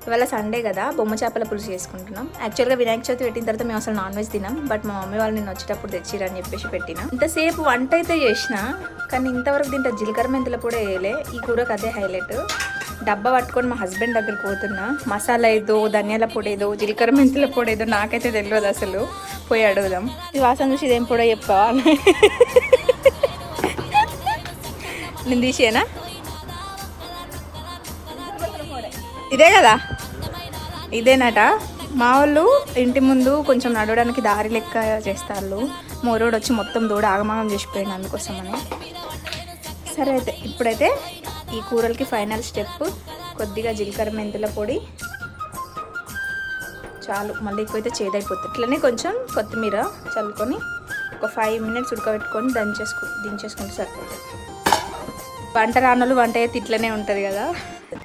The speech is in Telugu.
ఇవాళ సండే కదా, బొమ్మ చేపల పులుసు చేసుకుంటున్నాం. యాక్చువల్గా వినాయక చవితి పెట్టిన తర్వాత మేము అసలు నాన్ వెజ్ తినాం, బట్ మా మమ్మీ వాళ్ళు నేను వచ్చేటప్పుడు తెచ్చిరని చెప్పేసి పెట్టిన. ఇంతసేపు వంట అయితే చేసిన, కానీ ఇంతవరకు దీంట్లో జీలకర్ర మెంతుల పొడి వేయలే. ఈ కూరకు అదే హైలైట్. డబ్బా పట్టుకొని మా హస్బెండ్ దగ్గరికి పోతున్నా. మసాలా ఏదో, ధనియాల పొడి ఏదో, జీలకర్ర మెంతుల పొడి ఏదో నాకైతే తెలియదు అసలు. పోయి అడుగుదాం. ఈ వాసన చూసి ఇదేం పొడో చెప్పావా? నేను తీసేనా? ఇదే కదా, ఇదేనట. మా వాళ్ళు ఇంటి ముందు కొంచెం నడవడానికి దారి లెక్క చేస్తారు. మోరోడు వచ్చి మొత్తం దూడ ఆగమాగం చేసిపోయింది అందుకోసమని. సరే అయితే ఇప్పుడైతే ఈ కూరలకి ఫైనల్ స్టెప్ కొద్దిగా జీలకర్ర మెంతుల పొడి చాలు, మళ్ళీ ఎక్కువైతే చేదైపోతుంది. ఇట్లనే కొంచెం కొత్తిమీర చల్లుకొని ఒక 5 minutes ఉడకబెట్టుకొని దించేసుకుంటే సరిపోతుంది. వంట రానులు వంట అయితే ఇట్లనే ఉంటుంది కదా.